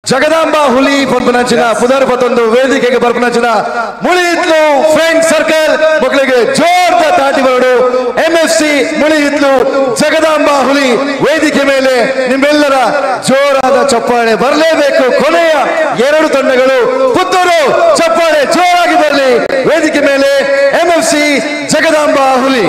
ಜಗದಾಂಬ ಹುಲಿ ಪರ್ಪನಂಚಿನ ಪುನರ್ಪತ್ತೊಂದು ವೇದಿಕೆಗೆ ಪರ್ಪನಂಚಿನ ಮುಳಿಹಿತ್ಲು friend circle ಮಕ್ಕಳಿಗೆ ಜೋರ್ದ ತಾಟಿ ಬರಡು MFC ಮುಳಿಹಿತ್ಲು ಜಗದಾಂಬ ಹುಲಿ ವೇದಿಕೆ ಮೇಲೆ ನಿಮ್ಮೆಲ್ಲರ ಜೋರಾದ ಚಪ್ಪಾಳೆ ಬರಲೇಬೇಕು. ಕೊನೆಯ ಎರಡು ತಂಡಗಳು ಪುತ್ತೂರು ಚಪ್ಪಾಳೆ ಜೋರಾಗಿ ಬರಲಿ. ವೇದಿಕೆ ಮೇಲೆ MFC ಜಗದಾಂಬ ಹುಲಿ.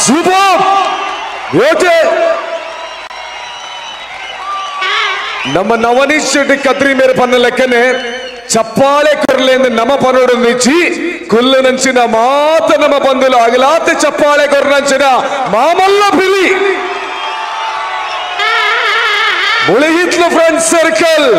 ಸೂಪರ್ ಓಕೆ ನಮ್ಮ ನವನೀತ್ ಶೆಟ್ಟಿ ಕದ್ರಿ ಮೇರೆ ಪನ್ನ ಲೆಕ್ಕನೆ ಚಪ್ಪಾಳೆ ಕೊರ್ಲೆ ನಮ್ಮ ಪನ್ನೋಡು ನಿಚ್ಚಿ ಕುಲ್ಲು ನಂಚಿನ ಮಾತ ನಮ್ಮ ಬಂಧುಲು ಅಗಲಾತ ಚಪ್ಪಾಳೆ ಕೊರ್ನಂಚಿನ ಮಾಮಲ್ಲ ಪಿಲಿ ಮುಳಿಹಿತ್ಲು ಫ್ರೆಂಡ್ ಸರ್ಕಲ್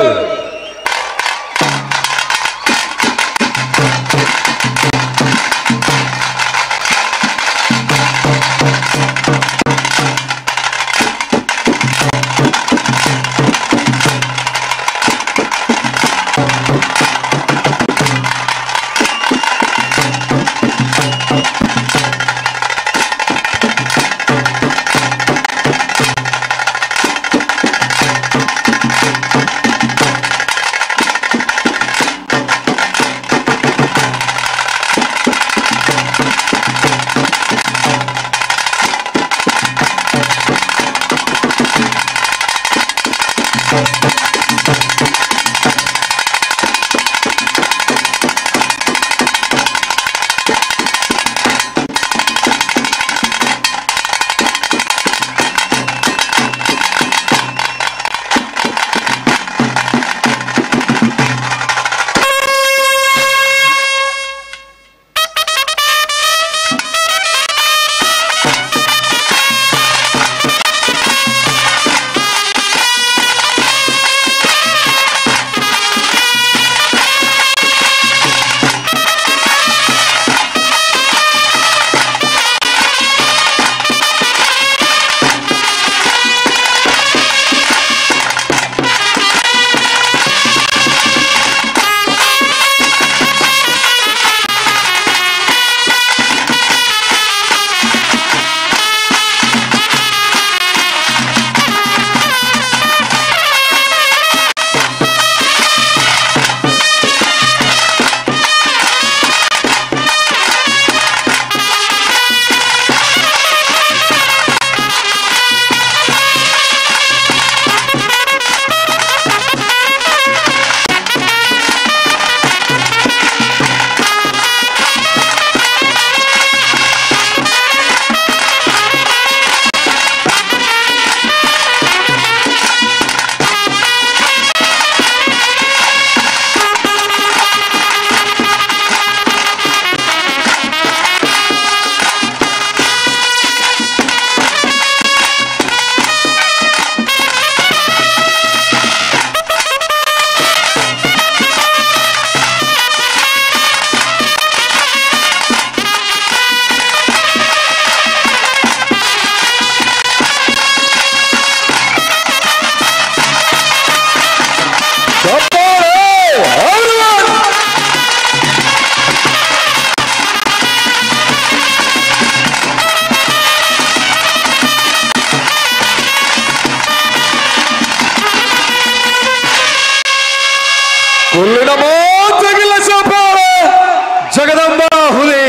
ಜಗದಂಬ ಹುಲಿ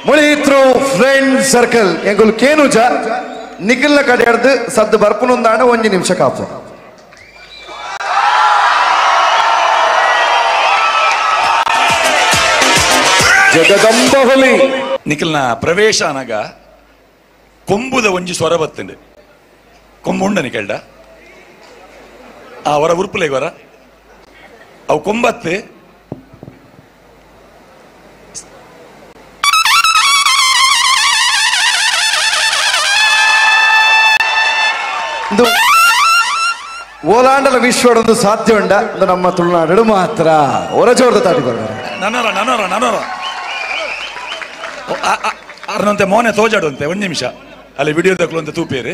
ಮುಳಿಹಿತ್ಲು ಫ್ರೆಂಡ್ ಸರ್ಕಲ್ ಎಂಗುಲು ಕೇನುಜ ನಿಖಿಲ್ನ ಕಡೆ ಹಿಡ್ದು ಸದ್ದು ಬರ್ಪುನೊಂದಾಂಡ 1 ನಿಮಿಷ ಕಾಪು ಜಗದಂಬ ಹುಲಿ ನಿಖಿಲ್ನ ಪ್ರವೇಶ ಅನಗ ಕೊಂಬುದ ಒಂಜಿ ಸ್ವರ ಬತ್ತಂಡು ಕೊಂಬುಂಡ ನಿಕಲ್ಡ ಅವರ ಉರುಪುಲೆ ವರ ಅವು ಕೊಂಬತ್ತು ಓಲಾಂಡಲ ವಿಶ್ವಡೊಂದು ಸಾಧ್ಯ ಉಂಡ ನಮ್ಮ ತುಳುನಾಡು ಮಾತ್ರ ಹೊರಜೋರ್ದ ತಾಟಿ ಬರ್ತಾರೆ ನನರ ಅರ್ನಂತೆ ಮೋನೆ ತೋಜಾಡುವಂತೆ 1 ನಿಮಿಷ ಅಲ್ಲಿ ವಿಡಿಯೋ ತಗೊಳ್ಳುವಂತೆ ತೂಪೇರಿ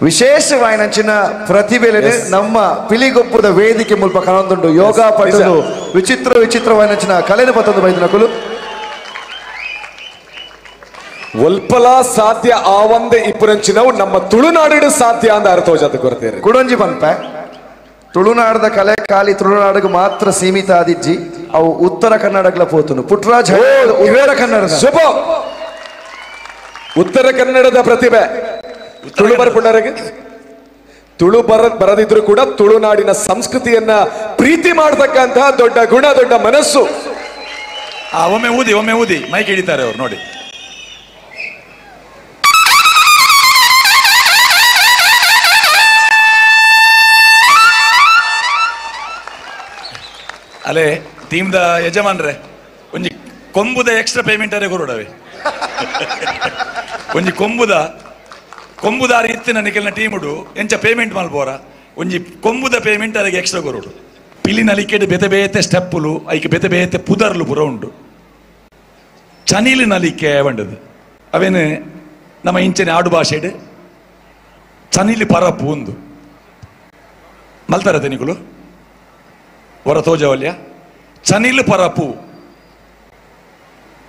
ವಿಶೇಷವಾಯಿನಂಚಿನ ಪ್ರತಿಭೆಲೆ ನಮ್ಮ ಪಿಲಿಗೊಬ್ಬುದ ವೇದಿಕೆ ಮುಲ್ಪ ಕಾಣೊಂದುಂಡು ಯೋಗ ಪಟುಲು ವಿಚಿತ್ರವಾಯಿನಂಚಿನ ಕಲೆನ ಪತ್ತೊಂದು ಬೈದಿನಕುಲು ಒಲ್ಪಲ ಸಾಧ್ಯ ಆವಂದೆ ಇಪ್ಪುರಂಚಿನವು ನಮ್ಮ ತುಳುನಾಡು ಸಾಧ್ಯ ಅಂತ ಅರ್ಥೋಜಾತ ಕೊಡ್ತೇವೆ ಕುಡೊಂಜಿ ಪನ್ಪ ತುಳುನಾಡದ ಕಲೆ ಖಾಲಿ ತುಳುನಾಡಿಗೆ ಮಾತ್ರ ಸೀಮಿತ ಆದಿಜ್ಜಿ ಅವು ಉತ್ತರ ಕನ್ನಡಗಳ ಪೋತುನು ಪುಟ್ಟರಾಜ್ ಉತ್ತರ ಕನ್ನಡ ಶುಭ ಉತ್ತರ ಕನ್ನಡದ ಪ್ರತಿಭೆ ತುಳು ಬರ್ಪುಂಡರಿಗೆ ತುಳು ಬರದಿದ್ರು ಕೂಡ ತುಳುನಾಡಿನ ಸಂಸ್ಕೃತಿಯನ್ನ ಪ್ರೀತಿ ಮಾಡತಕ್ಕಂತಹ ದೊಡ್ಡ ಗುಣ ದೊಡ್ಡ ಮನಸ್ಸು ಒಮ್ಮೆ ಊದಿ ಮೈಕ್ ಹಿಡಿತಾರೆ ಅವ್ರು ನೋಡಿ. ಅಲ್ಲೇ ಟೀಮ್ದ ಯಜಮಾನ್ರೆ ಒಂಜಿ ಕೊಂಬುದ ಎಕ್ಸ್ಟ್ರಾ ಪೇಮೆಂಟ್ ಅರೆ ಕೊರೋಡವೆ ಒಂಜಿ ಕೊಂಬುದಾರ ಇತ್ತಿನ ನಿಖಲ್ನ ಟೀಮುಡು ಎಂಚ ಪೇಮೆಂಟ್ ಮಲ್ಬೋರ ಒಂಜಿ ಕೊಂಬುದ ಪೇಮೆಂಟ್ ಅದಕ್ಕೆ ಎಕ್ಸ್ಟ್ರಾ ಕೊರೋಡು. ಪಿಲಿನ ಅಲಿಕೆಡ್ ಬೆತೆ ಬೇತೆ ಸ್ಟೆಪ್ಪುಲು ಐಕೆ ಬೆತೆ ಬೇತೆ ಪುದರ್ಲು ಪುರ ಉಂಡು. ಚನೀಲು ನಲಿಕೆ ಬಂಡದು ಅವೇನು ನಮ್ಮ ಇಂಚನೆ ಆಡು ಭಾಷೆಡ್ ಚನೀಲಿ ಪರಪ್ಪು ಒಂದು ಮಲ್ತಾರ ತೆನಿಗಳು ಹೊರ ತೋಜವಲ್ಯ ಚನಿಲು ಪರಪು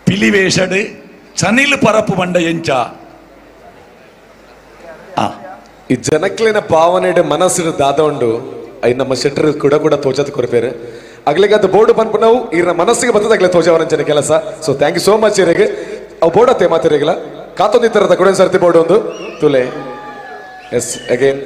ಪಿಲಿವೇಷಡ್ ಚನಿಲು ಪರಪು ಬಂಡ ಎಂಚ ಈ ಜನಕ್ಲಿನ ಭಾವನೆ ಮನಸ್ಸಿನ ದಾದ ಉಂಡು ಐ ನಮ್ಮ ಶೆಟ್ಟರ್ ಕೂಡ ತೋಜದ ಕೊರಪೇರು ಅಗ್ಲಿಗೆ ಅದು ಬೋರ್ಡ್ ಪನ್ಪು ನಾವು ಇರ ಮನಸ್ಸಿಗೆ ಬರ್ತದಾಗ್ಲೇ ತೋಜವರಂಚನೆ ಕೆಲಸ. So thank you so much ಇರಿಗೆ ಅವು ಬೋರ್ಡ್ ಅತ್ತೆ ಮಾತಿರಗಿಲ್ಲ ಕಾತೊಂದು ತರದ ಕೂಡ ಸರ್ತಿ ಬೋರ್ಡ್ ಒಂದು ತುಲೆ ಎಸ್ ಅಗೇನ್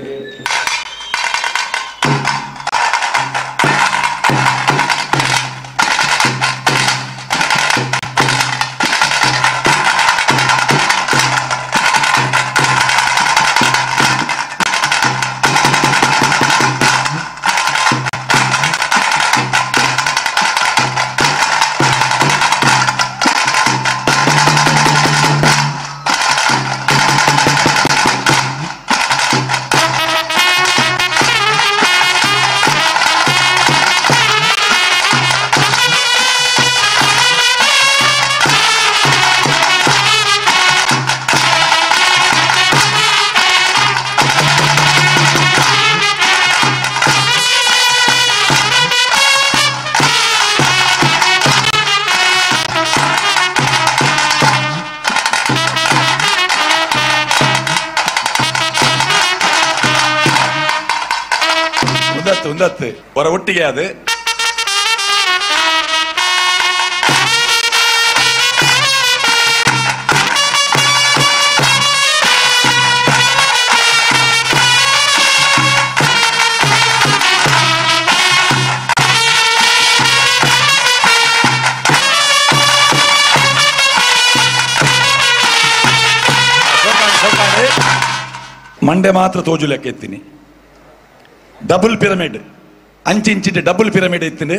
ಹೊರ ಒಟ್ಟಿಗೆ ಅದು ಮಂಡೆ ಮಾತ್ರ ತೋಜು ಲೆಕ್ಕ ಎತ್ತೀನಿ. ಡಬಲ್ ಪಿರಮಿಡ್ ಅಂಚಿಂಚಿಂಚ ಡಬಲ್ ಪಿರಮಿಡ್ ಎತ್ತಿಂಡು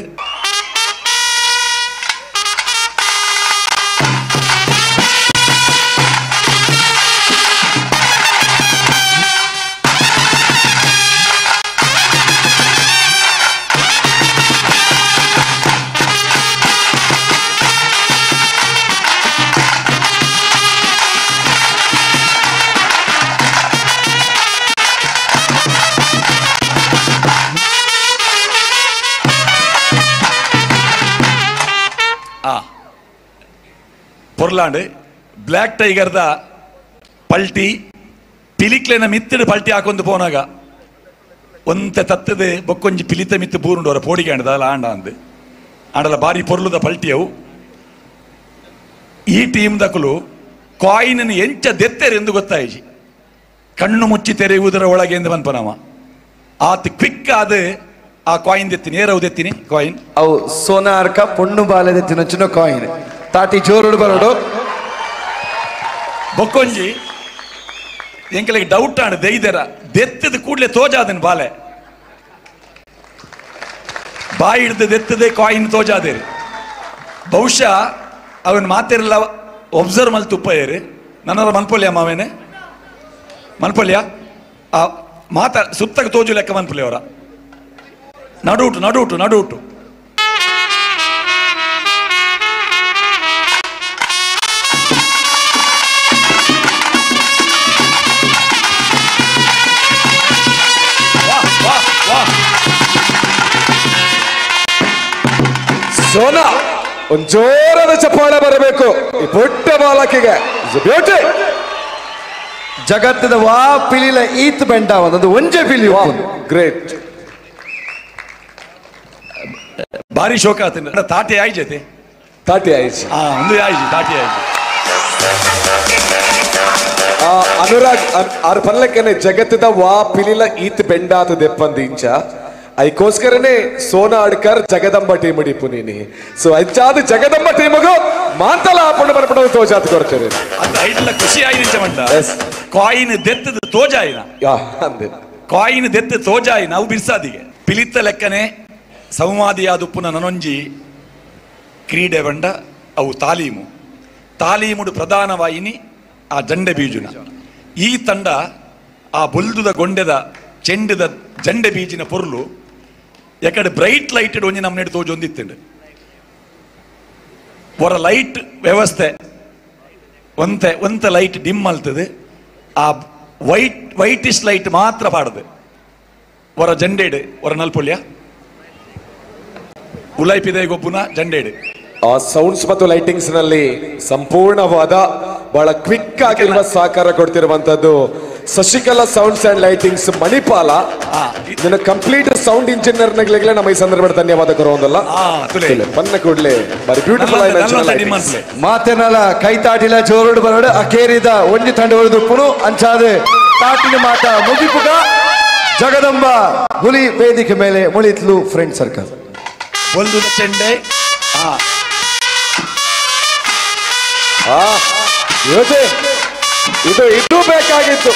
ಪೊರ್ಲಾಂಡ್ ಬ್ಲ್ಯಾಕ್ ಟೈಗರ್ದ ಪಲ್ಟಿ ಪಿಲಿಕ್ಲೆನ ಮಿತ್ತಿಡು ಪಲ್ಟಿ ಹಾಕೊಂಡು ಪೋನಾಗ ಒಂತೆ ತತ್ತದ ಬೊಕ್ಕೊಂಜಿ ಪಿಲಿತ ಮಿತ್ತು ಬೂರುಂಡು ಅವರ ಪೋಡಿಗೆ ಆಂಡದ ಆಂಡ ಅಂದು ಆಂಡಲ ಬಾರಿ ಪೊರ್ಲುದ ಪಲ್ಟಿಯವು ಈ ಟೀಮ್ ದಕ್ಕಲು ಕಾಯಿನ್ ಎಂಚ ದೆತ್ತೆರೆ ಎಂದು ಗೊತ್ತಾಯಿಸಿ ಕಣ್ಣು ಮುಚ್ಚಿ ತೆರೆಯುವುದರ ಒಳಗೆ ಎಂದು ಬನ್ಪನವ ಆತ ಕ್ವಿಕ್ ಆದ ಆ ಕಾಯಿನ್ ದೆತ್ತೀನಿ ಏರವು ದೆತ್ತೀನಿ ಕಾಯಿನ್ ಅವು ಸೋನಾರ್ಕ ಪೊಣ್ಣು ಬಾಲೆ ದೆತ್ತಿನ ಚಿನ್ನ ಕಾಯಿನ್ ತಾಟಿ ಜೋರು ಬರೋಡು ಬೊಕ್ಕೊಂಜಿ ಎಂಕಲಿಗೆ ಡೌಟ್ ಆಣ ದೈದರ ದೆತ್ತದ ಕೂಡಲೇ ತೋಜಾದನ್ ಬಾಲೆ ಬಾಯಿ ಹಿಡ್ದು ದೆತ್ತದೆ ಕಾಯಿನ್ ತೋಜಾದೇರಿ ಬಹುಶಃ ಅವನ್ ಮಾತಿರಲ್ಲ ಒಬ್ಸರ್ವ್ ಮಲ್ ತುಪ್ಪ ಏರಿ ನನ್ನ ಮನ್ಪೊಲ್ಯ ಮಾವೇನೆ ಮನ್ಪೊಲ್ಯ ಆ ಮಾತಾ ಸುತ್ತಕ್ಕೆ ತೋಜು ಲೆಕ್ಕ ಮನ್ಪೊಲ್ಯ ಅವರ ನಡುಟು ನಡುಟು ನಡುಟು ಸೋನಾ ಒಂದು ಜೋರಾದ ಚಪ್ಪಾಳೆ ಬರಬೇಕು ಈ ಪುಟ್ಟ ಬಾಲಕಿಗೆ. ಜಗತ್ತದ ವಾ ಪಿಲಿಲ ಈತ್ ಬೆಂಡ ಒಂದು ಒಂಜೆ ಪಿಲಿ ಗ್ರೇಟ್ ಭಾರಿ ಶೋಕ ಆತ ತಾಟಿ ಆಯ್ ಜೊತೆ ತಾಟಿ ಆಯ್ತು ಒಂದು ಆಯ್ತು ತಾಟಿ ಆಯ್ತು ಅನುರಾಗ್ ಆರು ಪಲ್ಲಕ್ಕನೆ ಜಗತ್ತದ ವಾ ಪಿಲಿಲ ಈತ್ ಬೆಂಡಾತ ದೆಪ್ಪಂದು ಇಂಚ ಅದಕ್ಕೋಸ್ಕರನೇ ಸೋನಾ ಅಡ್ಕರ್ ಜಗದಂಬ ಟೀಮ್ ಹಿಡಿಪು ನೀನಿ ಸೊ ಅಜ್ಜಾದ ಜಗದಂಬ ಟೀಮ್ಗೂ ಮಾಂತಲ ಹಾಕೊಂಡು ಬರ್ಬಿಡೋದು ತೋಜಾತ್ ಕೊಡ್ತೇವೆ ಅದು ಐಟ್ಲ ಖುಷಿ ಆಯ್ತು ಮಂಡ ಕಾಯಿನ್ ದೆತ್ತದ ತೋಜಾಯಿನ ಅಂದೆ ಕಾಯಿನ್ ದೆತ್ತ ತೋಜಾಯಿನ ಅವು ಬಿರ್ಸಾದಿಗೆ ಪಿಲಿತ್ತ ಲೆಕ್ಕನೆ ಸಂವಾದಿಯಾದುಪ್ಪುನ ನನೊಂಜಿ ಕ್ರೀಡೆ ಬಂಡ ಅವು ತಾಲೀಮುಡು ಪ್ರಧಾನವಾಯಿನಿ ಆ ಜಂಡೆ ಬೀಜುನ ಈ ತಂಡ ಆ ಬುಲ್ದುದ ಗೊಂಡೆದ ಚೆಂಡದ ಜಂಡೆ ಬೀಜಿನ ಪೊರ್ಲು ಯಾಕಡೆ ಬ್ರೈಟ್ ಲೈಟೆಡ್ ಒಂಜಿ ನಮ್ಮ ನೆಡು ತೋಜೊಂದಿತ್ತಂಡು ಒರ ಲೈಟ್ ವ್ಯವಸ್ಥೆ ಒಂತೆ ಲೈಟ್ ಡಿಮ್ ಅಲ್ತದೆ ಆ ವೈಟಿಶ್ ಲೈಟ್ ಮಾತ್ರ ಪಾಡದು ಒರ ಜಂಡೇಡು ಒರ ನಲ್ಪೊಲ್ಯ ಉಲೈಪಿದೆ ಗೊಬ್ಬುನ ಜಂಡೇಡು ಆ ಸೌಂಡ್ಸ್ ಮತ್ತು ಲೈಟಿಂಗ್ಸ್ ನಲ್ಲಿ ಸಂಪೂರ್ಣವಾದ ಬಹಳ ಕ್ವಿಕ್ ಆಗಿರುವ ಸಹಕಾರ ಕೊಡ್ತಿರುವಂತದ್ದು Shashikala sounds and lightings Manipal ಇದನ್ನ ಕಂಪ್ಲೀಟ್ ಸೌಂಡ್ ಇಂಜಿನಿಯರ್ ನಗಲಿಗೆ ನಮ್ಮ ಈ ಸಂದರ್ಭದಲ್ಲಿ ಧನ್ಯವಾದ ಕೊರೋದಲ್ಲ ಬನ್ನ ಕೂಡಲೇ ಬರಿ ಬ್ಯೂಟಿಫುಲ್ ಮಾತೆನಲ ಕೈ ತಾಟಿಲ ಜೋರುಡು ಬರೋಡು ಅಕೇರಿದ ಒಂಜಿ ತಂಡ ಹೊಡೆದು ಪುನು ಅಂಚಾದೆ ತಾಟಿನ ಮಾತ ಮುಗಿಪುಗ ಜಗದಂಬ ಹುಲಿ ವೇದಿಕೆ ಮೇಲೆ ಮುಳಿತ್ಲು ಫ್ರೆಂಡ್ ಸರ್ಕಲ್ ಒಂದು ಚೆಂಡೆ ಇದು ಬೇಕಾಗಿತ್ತು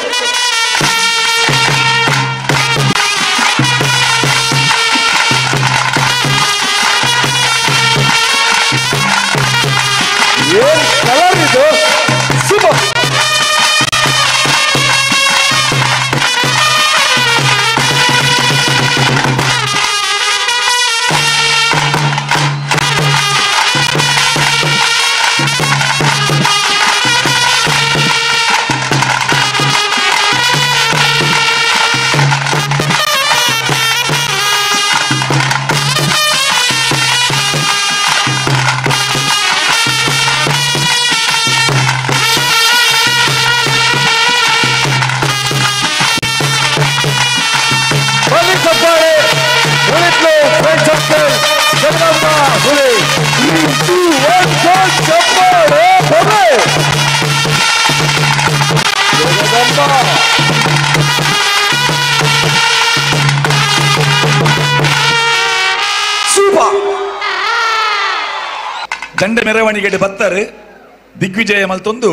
ಏನ್ ಕಲರ್ ಇದು ಸೂಪರ್ ದಂಡ ಮೆರವಣಿಗೆ ಬತ್ತರು ದಿಗ್ವಿಜಯ ಮಲ್ತೊಂದು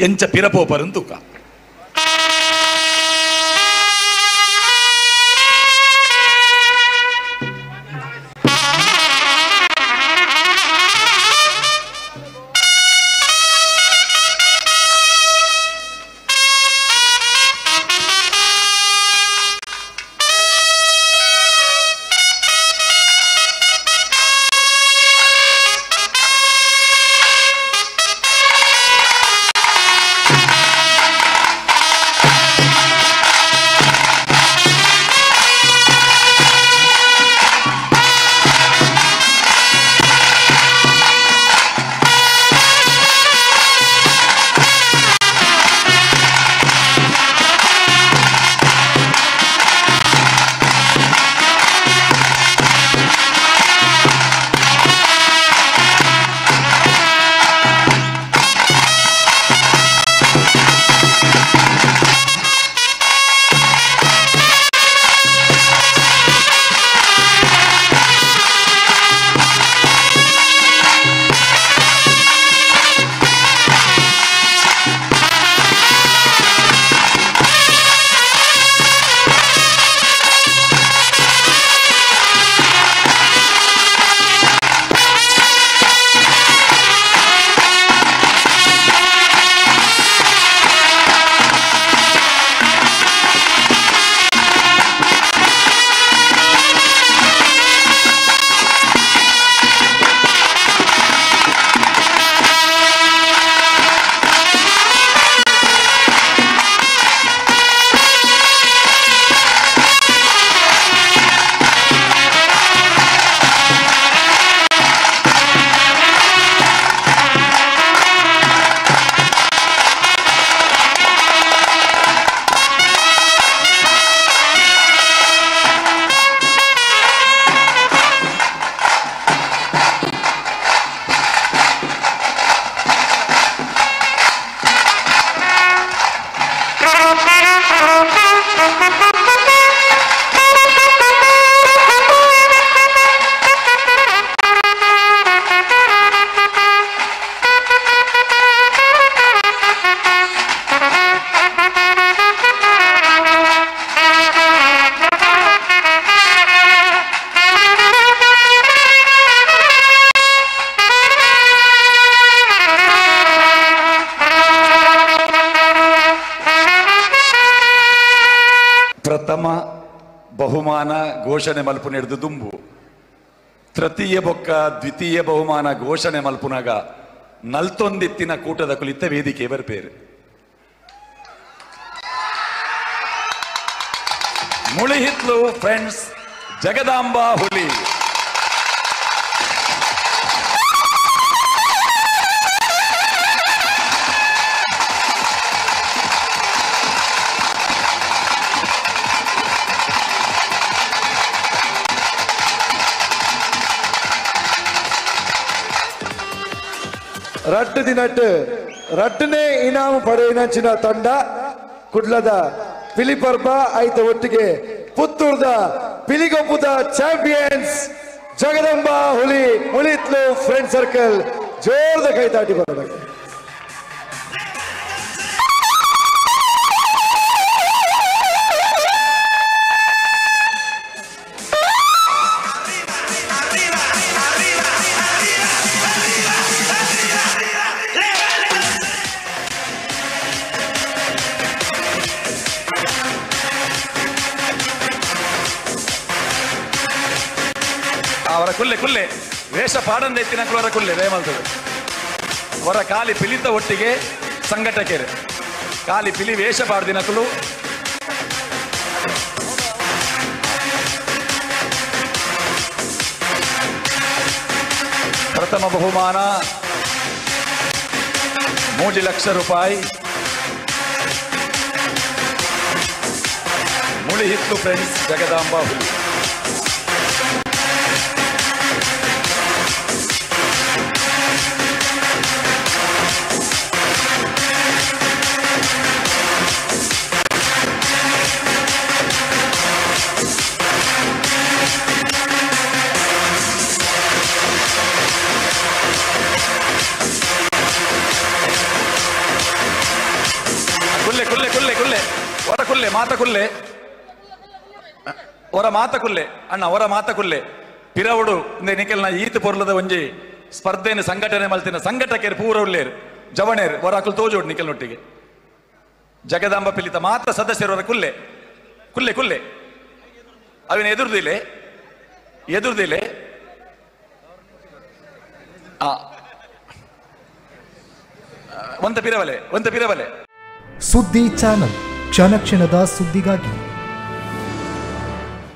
ಎಂಚ ಪಿರಪೋಪರಂತುಕ ಪ್ರಥಮ ಬಹುಮಾನ ಘೋಷಣೆ ಮಲ್ಪು ನಡೆದು ದುಂಬು ತೃತೀಯ ಬೊಕ್ಕ ದ್ವಿತೀಯ ಬಹುಮಾನ ಘೋಷಣೆ ಮಲ್ಪುನಾಗ ನಲ್ತೊಂದಿತ್ತಿನ ಕೂಟದ ಕುಲಿತ ವೇದಿಕೆ ಬರ್ಪೇರು ಮುಳಿಹಿತ್ಲು ಫ್ರೆಂಡ್ಸ್ ಜಗದಾಂಬಾ ಹುಲಿ ರಟ್ಟು ದಿನಟ್ಟು ರಟ್ಟನೆ ಇನಾಮು ಪಡೆಯಿನಂಚಿನ ತಂಡ ಕುಡ್ಲದ ಪಿಲಿಪರ್ಬ ಐತ ಒಟ್ಟಿಗೆ ಪುತ್ತೂರ್ದ ಪಿಲಿಗೊಬ್ಬುದ ಚಾಂಪಿಯನ್ಸ್ ಜಗದಂಬಾ ಹುಲಿ ಮುಳಿಹಿತ್ಲು ಫ್ರೆಂಡ್ ಸರ್ಕಲ್ ಜೋರ್ದ ಕೈತಾಟಿ ಬರಬೇಕು. ಅವರ ಕುಲ್ಲೆ ವೇಷ ಪಾಡಂದ ಎತ್ತಿನಕ್ಕೂ ಅವರ ಕುಲ್ಲೆ ವೇಮಲ್ತದೆ ಅವರ ಕಾಲಿ ಪಿಲಿತ ಒಟ್ಟಿಗೆ ಸಂಘಟಕೇರೆ ಕಾಲಿ ಪಿಲಿ ವೇಷ ಪಾಡ್ದಿನಕ್ಕಲು ಪ್ರಥಮ ಬಹುಮಾನ 3 ಲಕ್ಷ ರೂಪಾಯಿ ಮುಳಿಹಿತ್ಲು ಫ್ರೆಂಡ್ಸ್ ಜಗದಾಂಬಾ ಹುಲಿ. ಹೊರ ಮಾತಕುಲ್ಲೆ ಅಣ್ಣ ಹೊರ ಮಾತಕುಲ್ಲೆ ಪಿರವುಡು ನಿಖಲ್ನ ಈತ ಪೊರ್ಲದ ಒಂಜಿ ಸ್ಪರ್ಧೆಯನ್ನು ಸಂಘಟನೆ ಮಲ್ತಿನ ಸಂಘಟಕೇರು ಪೂರ ಉಳ್ಳೇರು ಜವಣೇರು ಹೊರ ಅಕುಲ್ ತೋಜೋಡು ನಿಖಲ್ನೊಟ್ಟಿಗೆ ಜಗದಾಂಬ ಪಿಲಿತ ಮಾತ್ರ ಸದಸ್ಯರು ಹೊರ ಕುಲ್ಲೆ ಕುಲ್ಲೆ ಕುಲ್ಲೆ ಅವಿನ ಎದುರ್ದಿಲೆ ಒಂದ ಪಿರವಲೆ ಸುದ್ದಿ ಚಾನಲ್ ಕ್ಷಣ ಕ್ಷಣದ ಸುದ್ದಿಗಾಗಿ